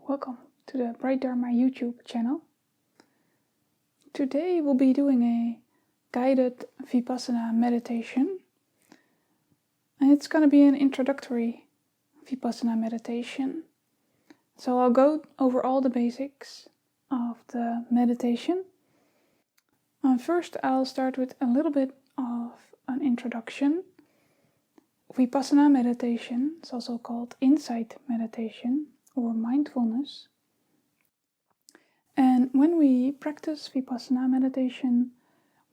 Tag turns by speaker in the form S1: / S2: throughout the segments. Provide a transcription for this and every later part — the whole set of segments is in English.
S1: Welcome to the Bright Dharma YouTube channel. Today we'll be doing a guided Vipassana meditation. And it's going to be an introductory Vipassana meditation. So I'll go over all the basics of the meditation. First I'll start with a little bit of an introduction. Vipassana meditation is also called insight meditation or mindfulness. And when we practice Vipassana meditation,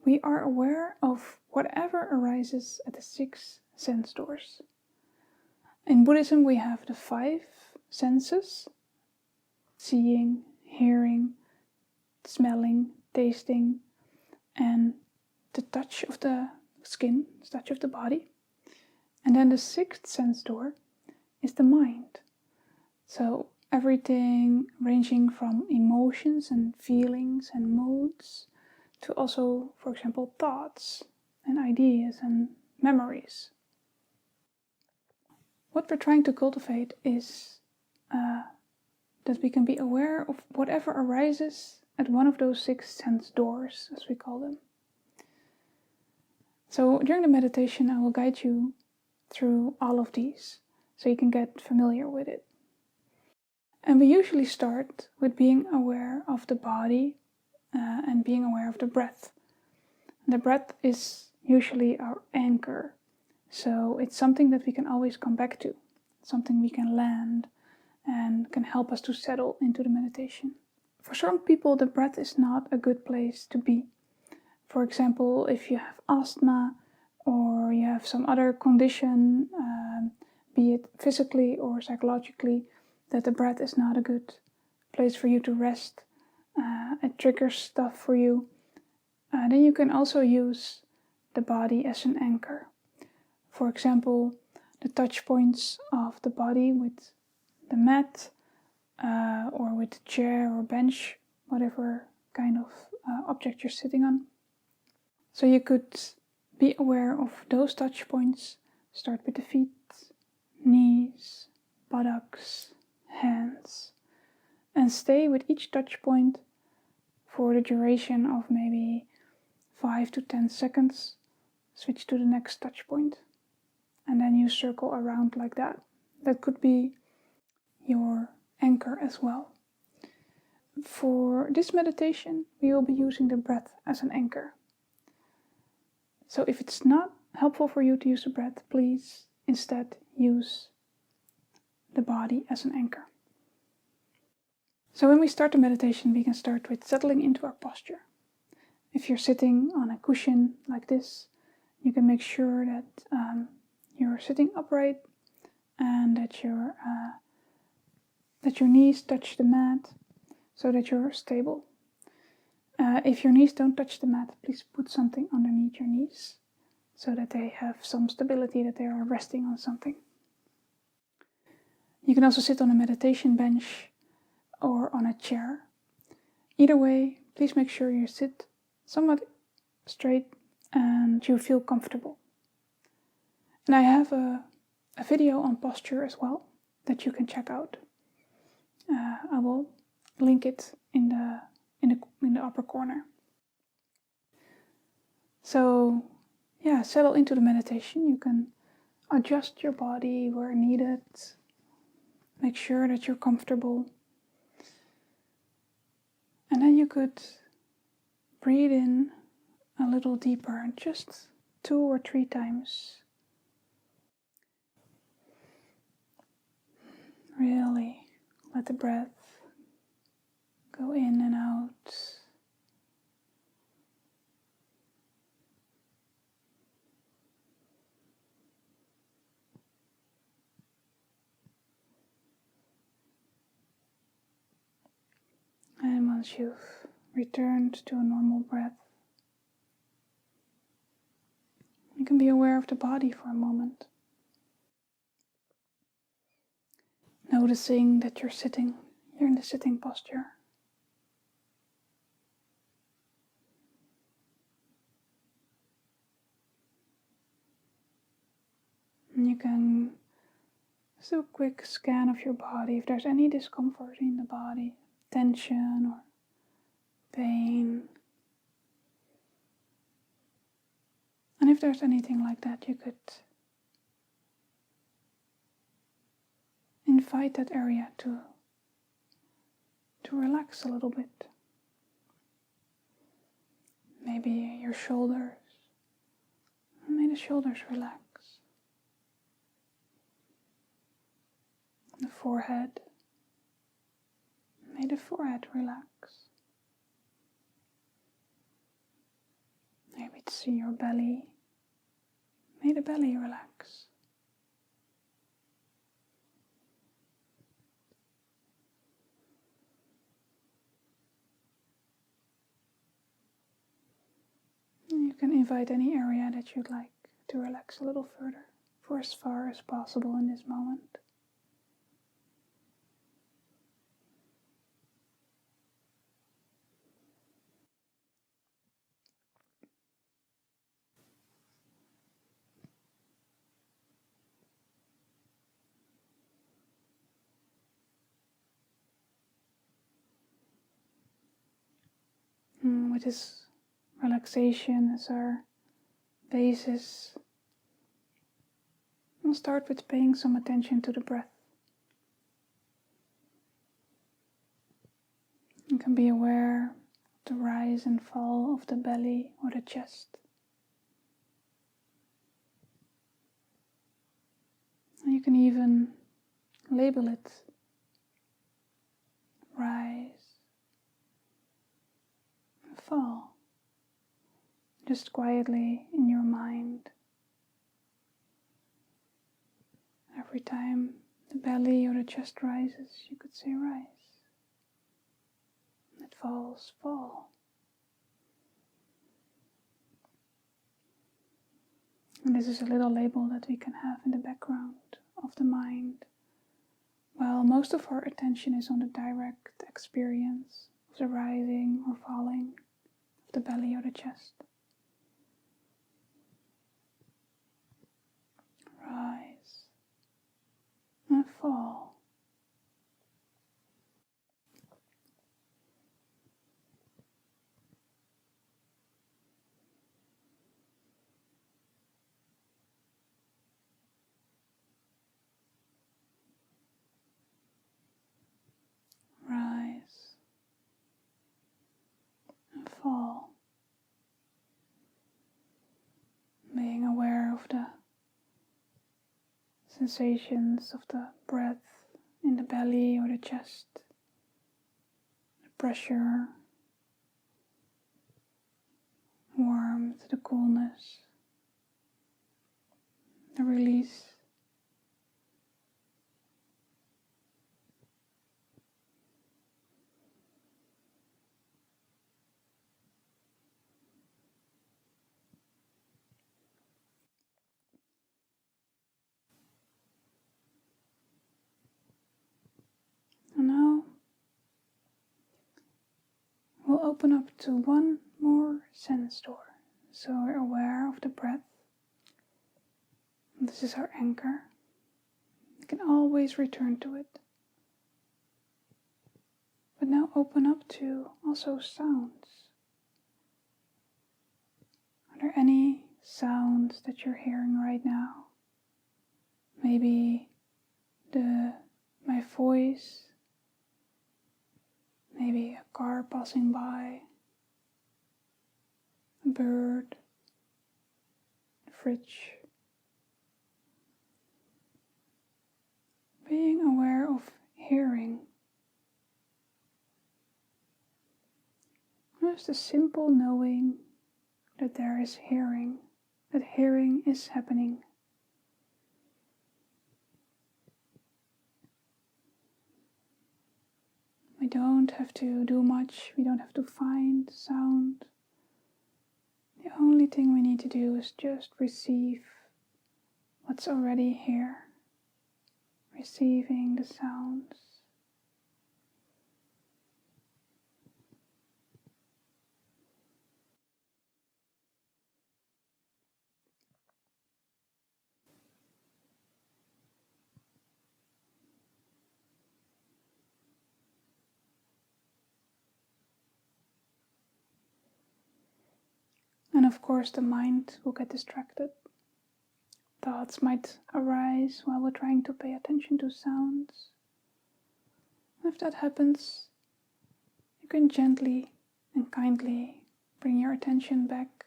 S1: we are aware of whatever arises at the 6 sense doors. In Buddhism, we have the 5 senses: seeing, hearing, smelling, tasting, and the touch of the skin, the touch of the body. And then the 6th sense door is the mind. So everything ranging from emotions and feelings and moods to also, for example, thoughts and ideas and memories. What we're trying to cultivate is that we can be aware of whatever arises at one of those 6 sense doors, as we call them. So during the meditation, I will guide you through all of these so you can get familiar with it. And we usually start with being aware of the body and being aware of the breath. The breath is usually our anchor, so it's something that we can always come back to, something we can land and can help us to settle into the meditation. For some people, the breath is not a good place to be. For example, if you have asthma or you have some other condition, be it physically or psychologically, that the breath is not a good place for you to rest, it triggers stuff for you, then you can also use the body as an anchor. For example, the touch points of the body with the mat or with the chair or bench, whatever kind of object you're sitting on. So you could be aware of those touch points. Start with the feet, knees, buttocks, hands, and stay with each touch point for the duration of maybe 5 to 10 seconds. Switch to the next touch point, and then you circle around like that. That could be your anchor as well. For this meditation, we will be using the breath as an anchor. So if it's not helpful for you to use the breath, please instead use the body as an anchor. So when we start the meditation, we can start with settling into our posture. If you're sitting on a cushion like this, you can make sure that you're sitting upright and that your knees touch the mat so that you're stable. If your knees don't touch the mat, please put something underneath your knees so that they have some stability, that they are resting on something. You can also sit on a meditation bench or on a chair. Either way, please make sure you sit somewhat straight and you feel comfortable. And I have a video on posture as well that you can check out. I will link it in the upper corner. So yeah, settle into the meditation. You can adjust your body where needed. Make sure that you're comfortable. And then you could breathe in a little deeper, just 2 or 3 times. Really let the breath go in and out. And once you've returned to a normal breath, you can be aware of the body for a moment. Noticing that you're in the sitting posture. And you can Just do a quick scan of your body if there's any discomfort in the body, tension or pain. And if there's anything like that, you could invite that area to relax a little bit. Maybe your shoulders. May the shoulders relax. The forehead. May the forehead relax. Maybe it's in your belly. May the belly relax. You can invite any area that you'd like to relax a little further, for as far as possible in this moment. With this relaxation as our basis, we'll start with paying some attention to the breath. You can be aware of the rise and fall of the belly or the chest. And you can even label it. Rise and fall. Just quietly in your mind. Every time the belly or the chest rises, you could say rise. It falls, fall. And this is a little label that we can have in the background of the mind, while most of our attention is on the direct experience of the rising or falling of the belly or the chest. Rise and fall. Rise and fall. Being aware of the sensations of the breath in the belly or the chest, the pressure, warmth, the coolness, the release. And now we'll open up to one more sense door. So we're aware of the breath. This is our anchor. We can always return to it. But now open up to also sounds. Are there any sounds that you're hearing right now? Maybe my voice. Maybe a car passing by, a bird, the fridge. Being aware of hearing. Just a simple knowing that there is hearing, that hearing is happening. We don't have to do much, we don't have to find sound. The only thing we need to do is just receive what's already here, receiving the sounds. And of course the mind will get distracted. Thoughts might arise while we're trying to pay attention to sounds. If that happens, you can gently and kindly bring your attention back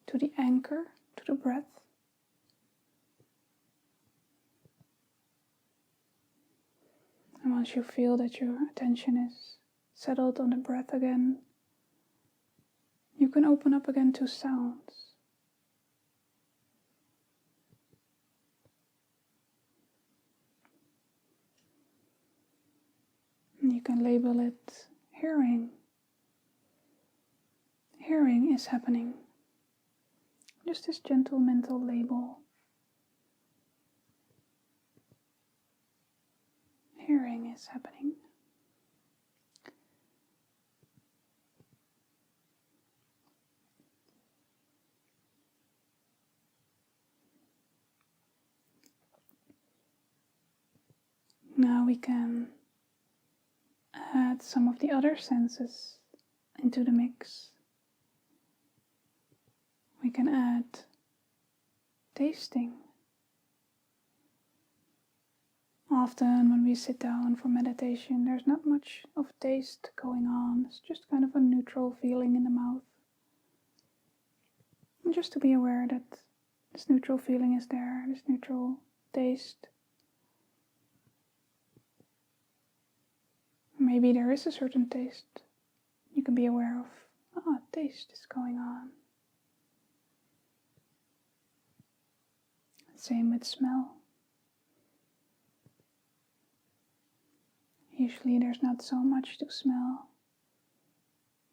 S1: to the anchor, to the breath. And once you feel that your attention is settled on the breath again, you can open up again to sounds. And you can label it hearing. Hearing is happening. Just this gentle mental label. Hearing is happening. Now we can add some of the other senses into the mix. We can add tasting. Often when we sit down for meditation, there's not much of taste going on. It's just kind of a neutral feeling in the mouth. And just to be aware that this neutral feeling is there, this neutral taste. Maybe there is a certain taste you can be aware of. Taste is going on. Same with smell. Usually there's not so much to smell.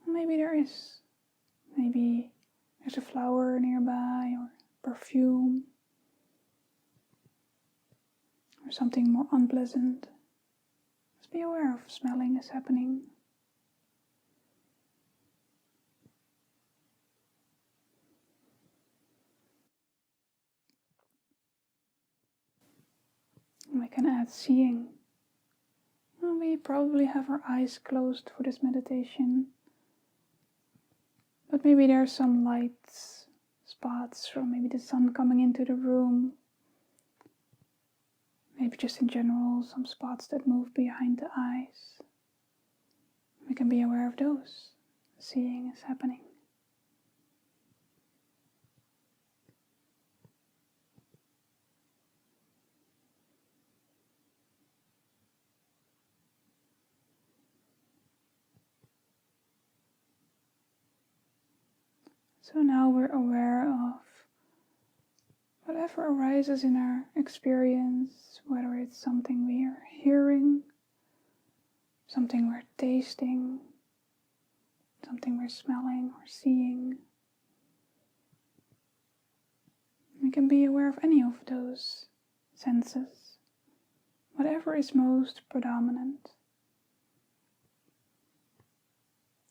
S1: Maybe there is. Maybe there's a flower nearby, or perfume, or something more unpleasant. Just be aware of smelling is happening. And we can add seeing. Well, we probably have our eyes closed for this meditation, but maybe there are some light spots, or maybe the sun coming into the room. Maybe just in general, some spots that move behind the eyes. We can be aware of those. Seeing is happening. So now we're aware of whatever arises in our experience, whether it's something we are hearing, something we're tasting, something we're smelling or seeing. We can be aware of any of those senses, whatever is most predominant.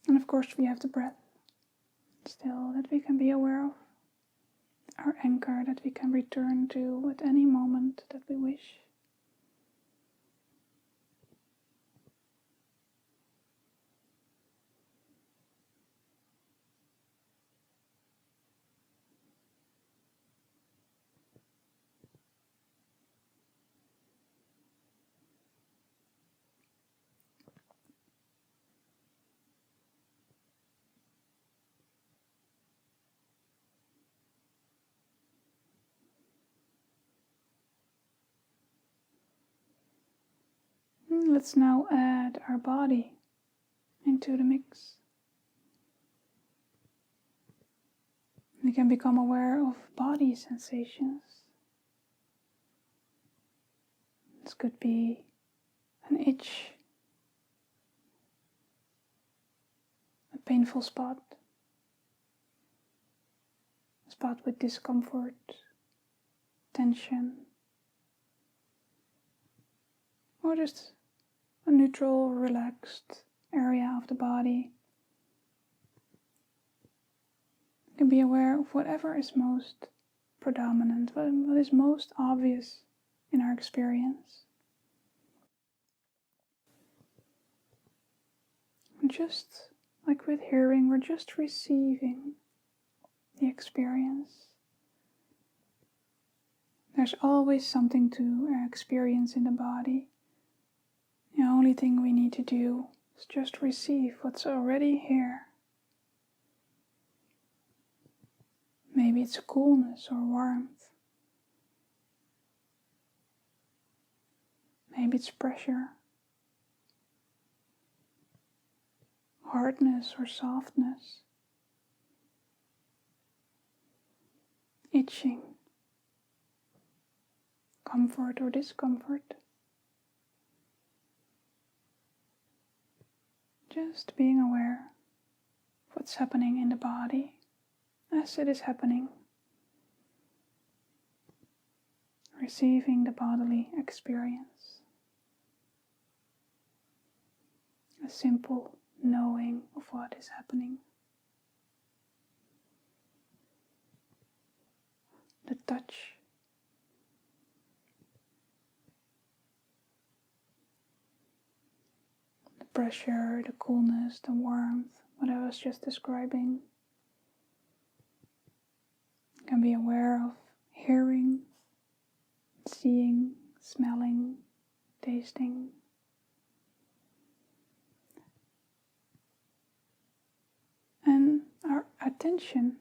S1: And of course we have the breath still that we can be aware of, our anchor that we can return to at any moment that we wish. Let's now add our body into the mix. We can become aware of body sensations. This could be an itch, a painful spot, a spot with discomfort, tension, or just a neutral, relaxed area of the body. You can be aware of whatever is most predominant, what is most obvious in our experience. And just like with hearing, we're just receiving the experience. There's always something to experience in the body. The only thing we need to do is just receive what's already here. Maybe it's coolness or warmth. Maybe it's pressure, hardness or softness, itching, comfort or discomfort. Just being aware of what's happening in the body as it is happening. Receiving the bodily experience. A simple knowing of what is happening. The touch. The pressure, the coolness, the warmth, what I was just describing. You can be aware of hearing, seeing, smelling, tasting. And our attention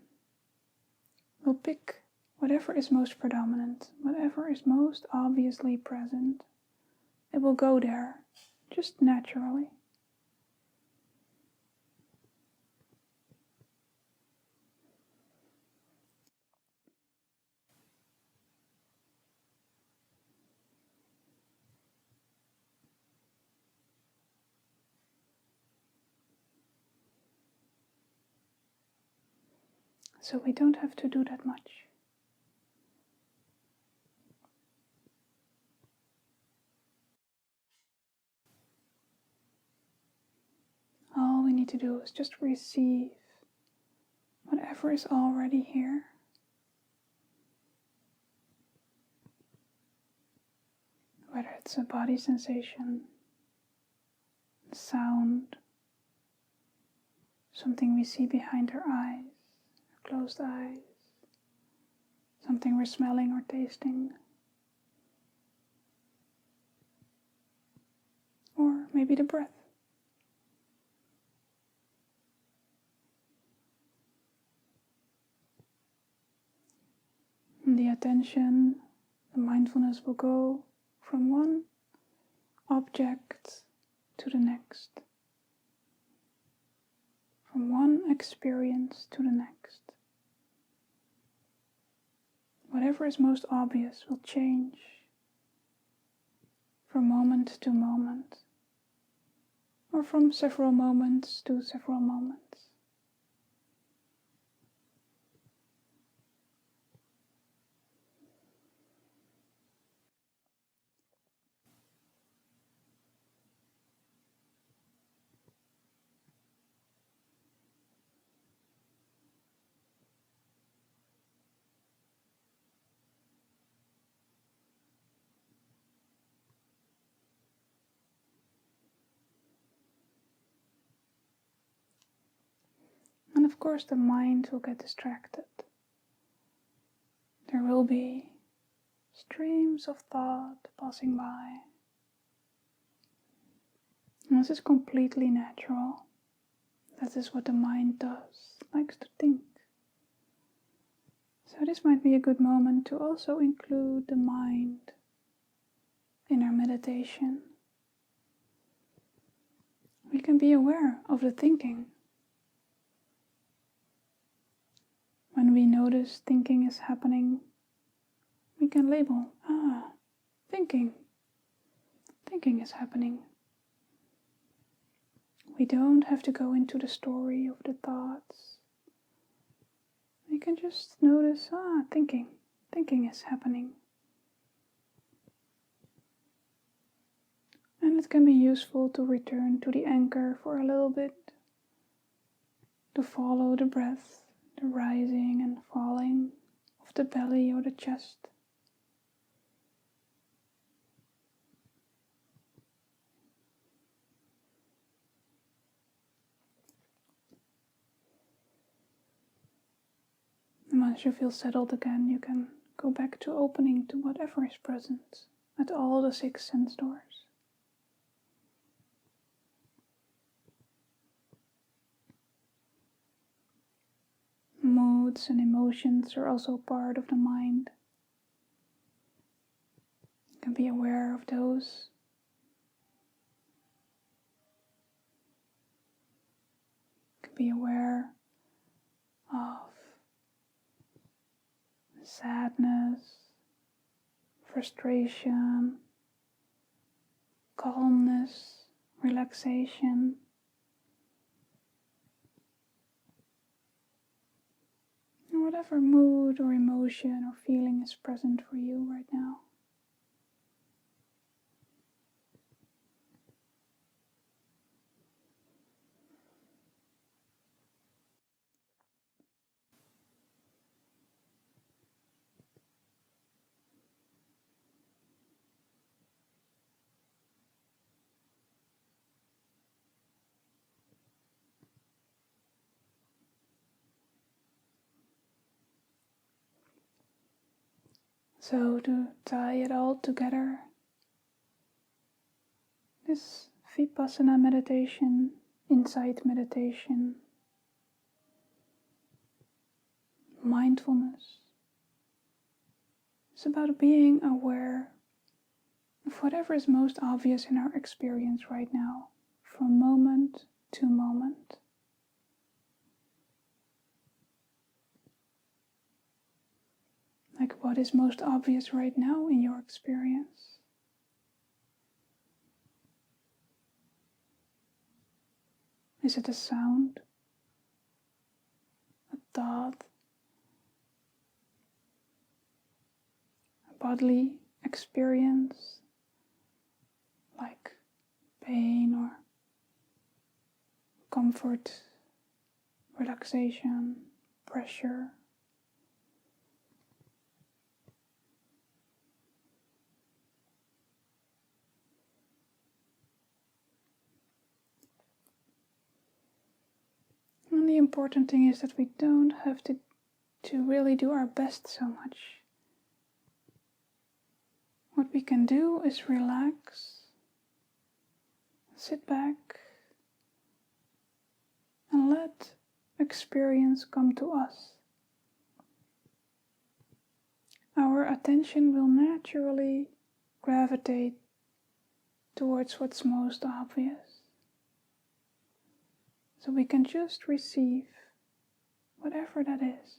S1: will pick whatever is most predominant, whatever is most obviously present. It will go there, just naturally. So we don't have to do that much. All we need to do is just receive whatever is already here. Whether it's a body sensation, sound, something we see behind our eyes, our closed eyes, something we're smelling or tasting, or maybe the breath. And the attention, the mindfulness will go from one object to the next, from one experience to the next. Whatever is most obvious will change from moment to moment, or from several moments to several moments. And of course the mind will get distracted. There will be streams of thought passing by. And this is completely natural. That is what the mind does, it likes to think. So this might be a good moment to also include the mind in our meditation. We can be aware of the thinking. When we notice thinking is happening, we can label, thinking. Thinking is happening. We don't have to go into the story of the thoughts. We can just notice, thinking. Thinking is happening. And it can be useful to return to the anchor for a little bit, to follow the breath, the rising and falling of the belly or the chest. Once you feel settled again, you can go back to opening to whatever is present at all the 6 sense doors. Moods and emotions are also part of the mind. You can be aware of those. You can be aware of sadness, frustration, calmness, relaxation. And whatever mood or emotion or feeling is present for you right now. So to tie it all together, this Vipassana meditation, insight meditation, mindfulness, is about being aware of whatever is most obvious in our experience right now, from moment to moment. Like what is most obvious right now in your experience? Is it a sound, a thought, a bodily experience, like pain or comfort, relaxation, pressure? And the important thing is that we don't have to really do our best so much. What we can do is relax, sit back, and let experience come to us. Our attention will naturally gravitate towards what's most obvious. So we can just receive whatever that is.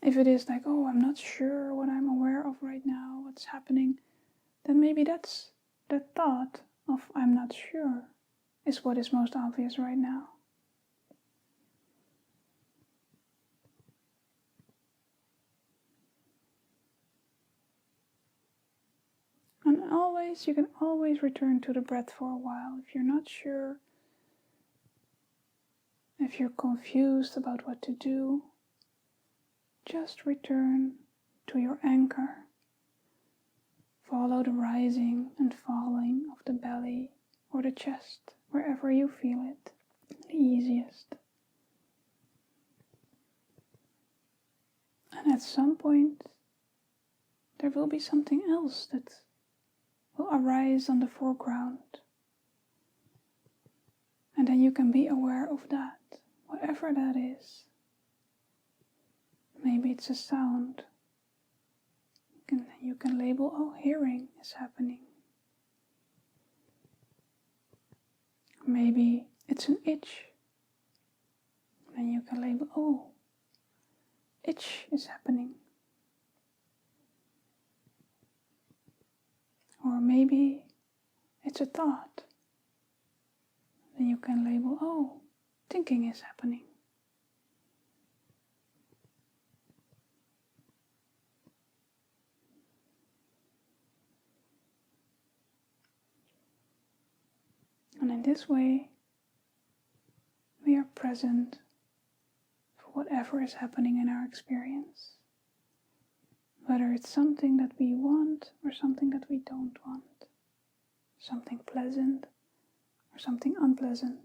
S1: If it is like, oh, I'm not sure what I'm aware of right now, what's happening, then maybe that's the thought of I'm not sure is what is most obvious right now. And you can always return to the breath for a while. If you're not sure, if you're confused about what to do, just return to your anchor. Follow the rising and falling of the belly or the chest, wherever you feel it the easiest. And at some point, there will be something else that will arise on the foreground. And then you can be aware of that, whatever that is. Maybe it's a sound. You can label, oh, hearing is happening. Maybe it's an itch. And you can label, oh, itch is happening. Or maybe it's a thought. Then you can label, oh, thinking is happening. And in this way, we are present for whatever is happening in our experience. Whether it's something that we want or something that we don't want. Something pleasant or something unpleasant.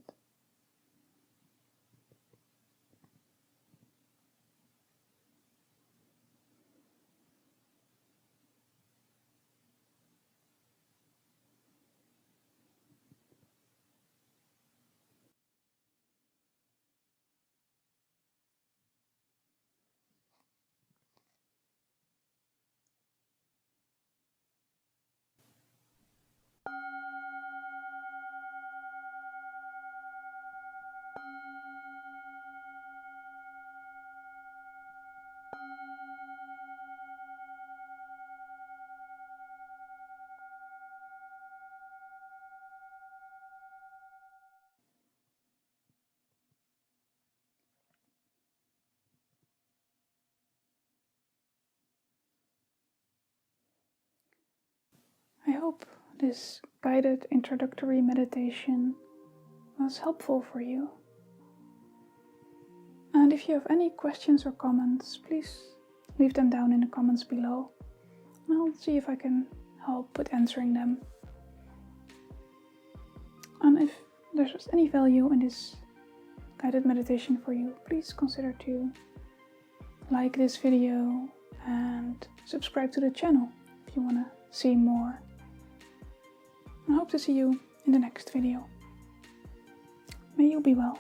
S1: I hope this guided introductory meditation was helpful for you. And if you have any questions or comments, please leave them down in the comments below. I'll see if I can help with answering them. And if there's any value in this guided meditation for you, please consider to like this video and subscribe to the channel if you want to see more. I hope to see you in the next video. May you be well.